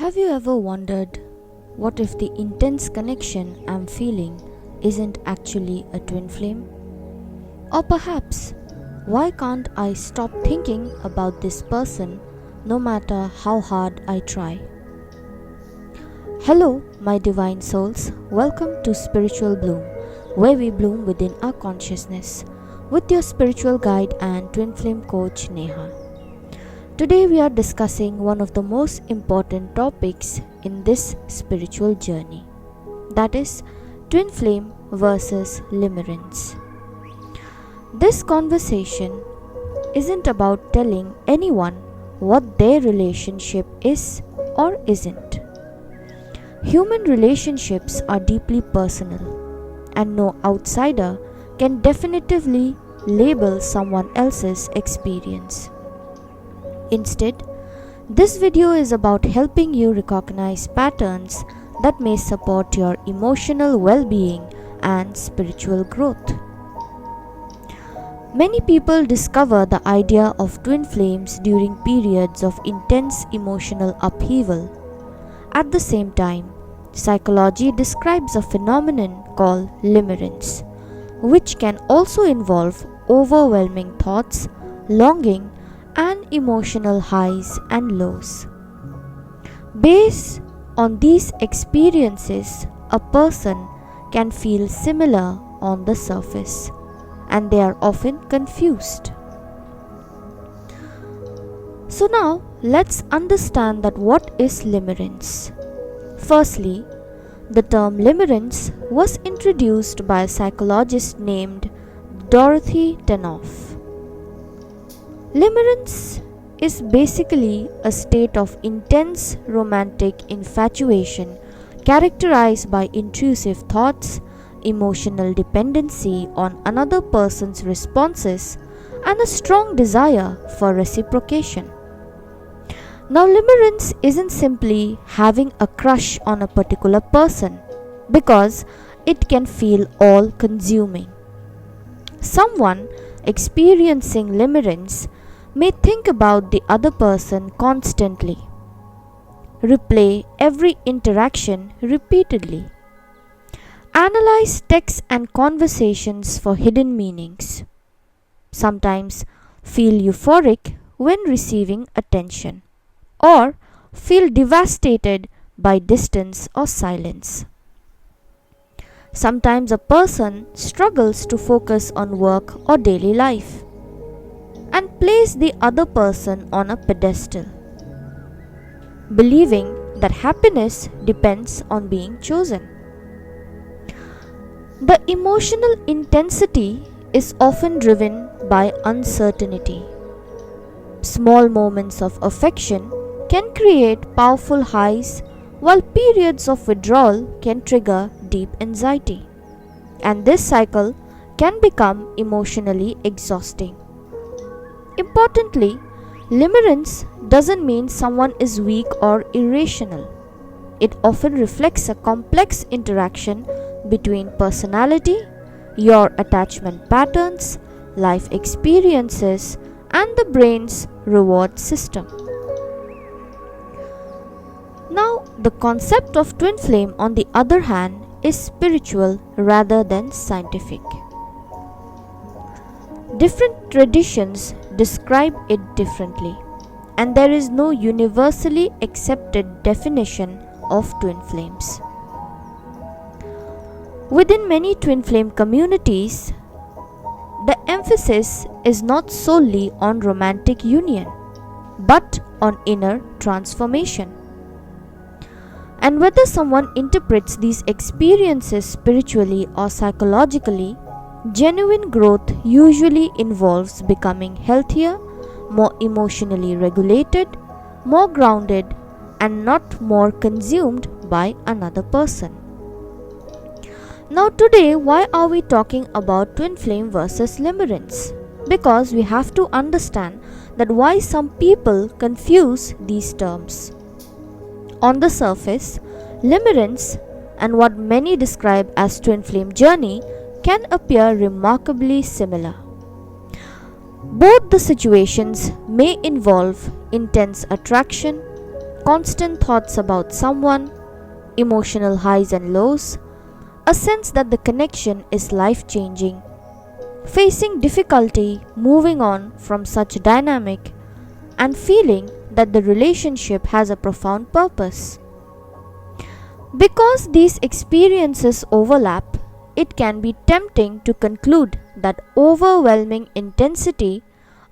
Have you ever wondered, what if the intense connection I'm feeling isn't actually a twin flame? Or perhaps, why can't I stop thinking about this person no matter how hard I try? Hello, my divine souls. Welcome to Spiritual Bloom, where we bloom within our consciousness, with your spiritual guide and twin flame coach Neha. Today we are discussing one of the most important topics in this spiritual journey, that is twin flame versus limerence. This conversation isn't about telling anyone what their relationship is or isn't. Human relationships are deeply personal, and no outsider can definitively label someone else's experience. Instead, this video is about helping you recognize patterns that may support your emotional well-being and spiritual growth. Many people discover the idea of twin flames during periods of intense emotional upheaval. At the same time, psychology describes a phenomenon called limerence, which can also involve overwhelming thoughts, longing, and emotional highs and lows. Based on these experiences, a person can feel similar on the surface, and they are often confused. So now let's understand that what is limerence. Firstly, the term limerence was introduced by a psychologist named Dorothy Tanoff. Limerence is basically a state of intense romantic infatuation characterized by intrusive thoughts, emotional dependency on another person's responses, and a strong desire for reciprocation. Now, limerence isn't simply having a crush on a particular person, because it can feel all-consuming. Someone experiencing limerence may think about the other person constantly, replay every interaction repeatedly, analyze texts and conversations for hidden meanings, sometimes feel euphoric when receiving attention, or feel devastated by distance or silence. Sometimes a person struggles to focus on work or daily life and place the other person on a pedestal, believing that happiness depends on being chosen. The emotional intensity is often driven by uncertainty. Small moments of affection can create powerful highs, while periods of withdrawal can trigger deep anxiety, and this cycle can become emotionally exhausting. Importantly, limerence doesn't mean someone is weak or irrational. It often reflects a complex interaction between personality, your attachment patterns, life experiences, and the brain's reward system. Now, the concept of twin flame, on the other hand, is spiritual rather than scientific. Different traditions describe it differently, and there is no universally accepted definition of twin flames. Within many twin flame communities, the emphasis is not solely on romantic union, but on inner transformation. And whether someone interprets these experiences spiritually or psychologically, genuine growth usually involves becoming healthier, more emotionally regulated, more grounded, and not more consumed by another person. Now today, why are we talking about twin flame versus limerence? Because we have to understand that why some people confuse these terms. On the surface, limerence and what many describe as twin flame journey can appear remarkably similar. Both the situations may involve intense attraction, constant thoughts about someone, emotional highs and lows, a sense that the connection is life-changing, facing difficulty moving on from such dynamic, and feeling that the relationship has a profound purpose. Because these experiences overlap, it can be tempting to conclude that overwhelming intensity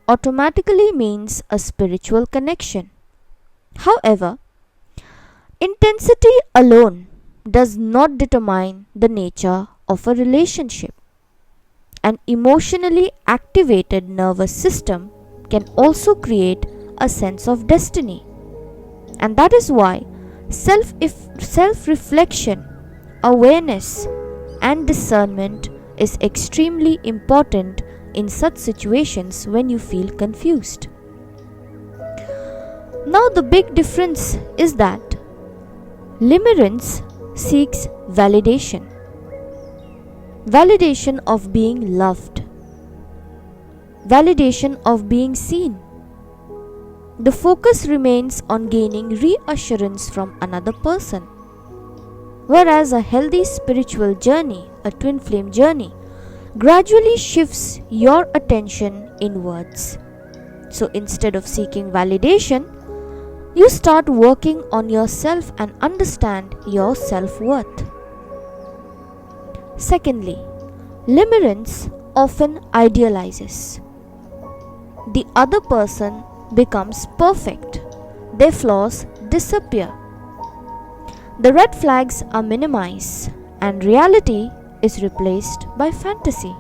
automatically means a spiritual connection. However, intensity alone does not determine the nature of a relationship. An emotionally activated nervous system can also create a sense of destiny. And that is why self-reflection, awareness, and discernment is extremely important in such situations when you feel confused. Now, the big difference is that limerence seeks validation. Validation of being loved. Validation of being seen. The focus remains on gaining reassurance from another person. Whereas a healthy spiritual journey, a twin flame journey, gradually shifts your attention inwards. So instead of seeking validation, you start working on yourself and understand your self-worth. Secondly, limerence often idealizes. The other person becomes perfect. Their flaws disappear. The red flags are minimized and reality is replaced by fantasy.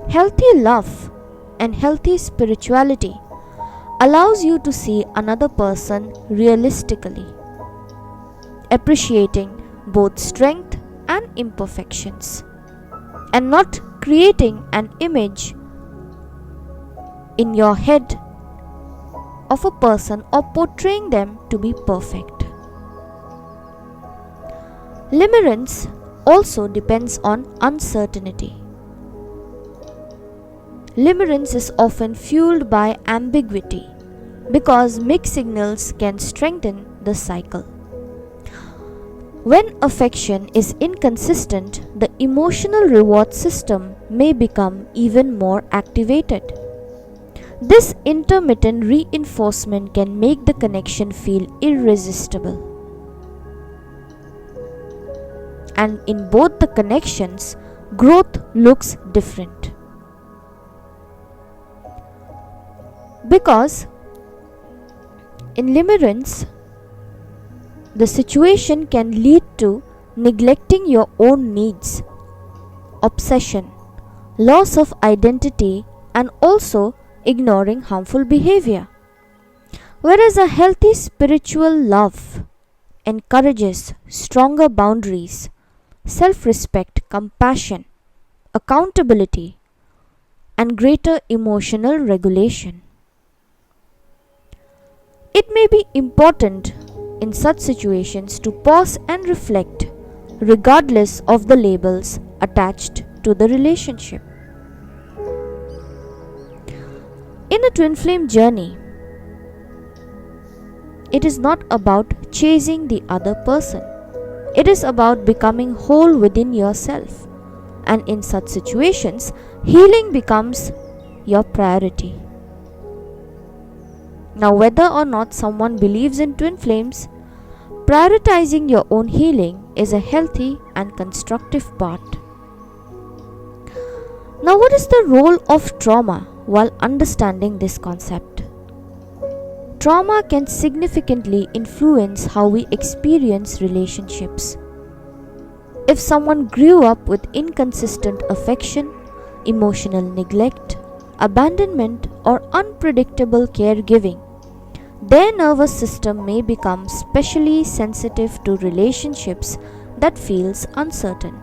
Healthy love and healthy spirituality allows you to see another person realistically, appreciating both strength and imperfections, and not creating an image in your head of a person or portraying them to be perfect. Limerence also depends on uncertainty. Limerence is often fueled by ambiguity because mixed signals can strengthen the cycle. When affection is inconsistent, the emotional reward system may become even more activated. This intermittent reinforcement can make the connection feel irresistible. And in both the connections, growth looks different. Because in limerence, the situation can lead to neglecting your own needs, obsession, loss of identity, and also ignoring harmful behavior. Whereas a healthy spiritual love encourages stronger boundaries, self-respect, compassion, accountability, and greater emotional regulation. It may be important in such situations to pause and reflect, regardless of the labels attached to the relationship. In a twin flame journey, it is not about chasing the other person. It is about becoming whole within yourself. And in such situations, healing becomes your priority. Now, whether or not someone believes in twin flames, prioritizing your own healing is a healthy and constructive part. Now, what is the role of trauma while understanding this concept? Trauma can significantly influence how we experience relationships. If someone grew up with inconsistent affection, emotional neglect, abandonment, or unpredictable caregiving, their nervous system may become specially sensitive to relationships that feels uncertain.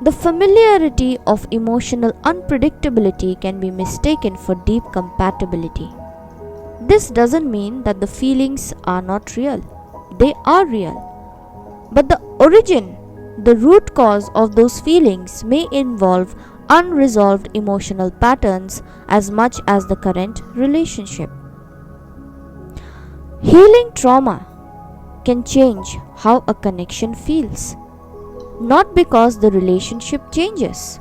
The familiarity of emotional unpredictability can be mistaken for deep compatibility. This doesn't mean that the feelings are not real. They are real. But the origin, the root cause of those feelings may involve unresolved emotional patterns as much as the current relationship. Healing trauma can change how a connection feels, not because the relationship changes.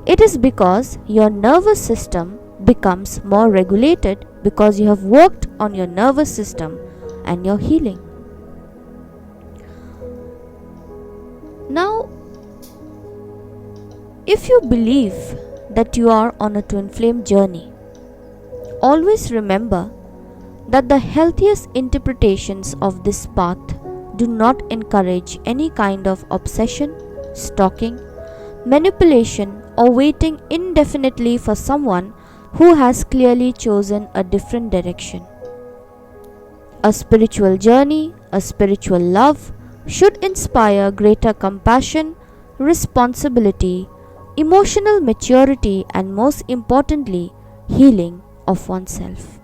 It is because your nervous system becomes more regulated because you have worked on your nervous system and your healing. Now, if you believe that you are on a twin flame journey, always remember that the healthiest interpretations of this path do not encourage any kind of obsession, stalking, manipulation, or waiting indefinitely for someone who has clearly chosen a different direction. A spiritual journey, a spiritual love, should inspire greater compassion, responsibility, emotional maturity, and most importantly, healing of oneself.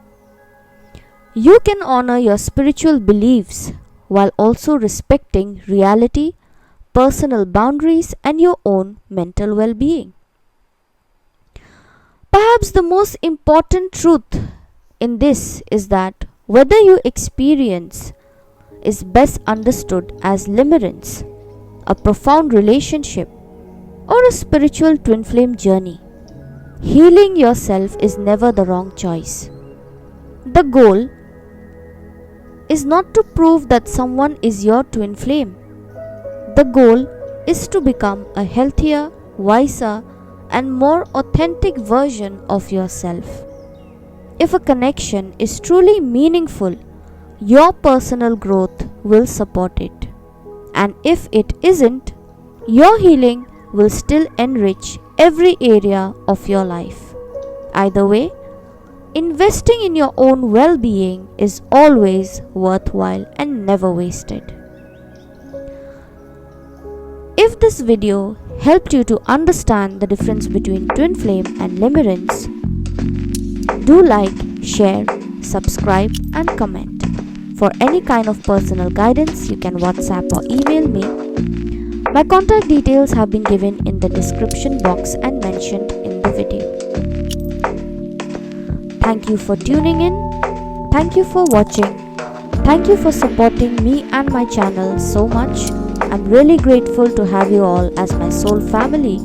You can honor your spiritual beliefs while also respecting reality, personal boundaries, and your own mental well-being. Perhaps the most important truth in this is that whether your experience is best understood as limerence, a profound relationship, or a spiritual twin flame journey, healing yourself is never the wrong choice. The goal is not to prove that someone is your twin flame. The goal is to become a healthier, wiser, and more authentic version of yourself. If a connection is truly meaningful, your personal growth will support it. And if it isn't, your healing will still enrich every area of your life. Either way, investing in your own well-being is always worthwhile and never wasted. If this video helped you to understand the difference between twin flame and limerence, do like, share, subscribe, and comment. For any kind of personal guidance, you can WhatsApp or email me. My contact details have been given in the description box and mentioned in the video. Thank you for tuning in. Thank you for watching. Thank you for supporting me and my channel so much. I'm really grateful to have you all as my soul family.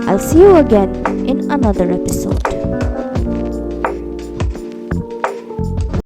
I'll see you again in another episode.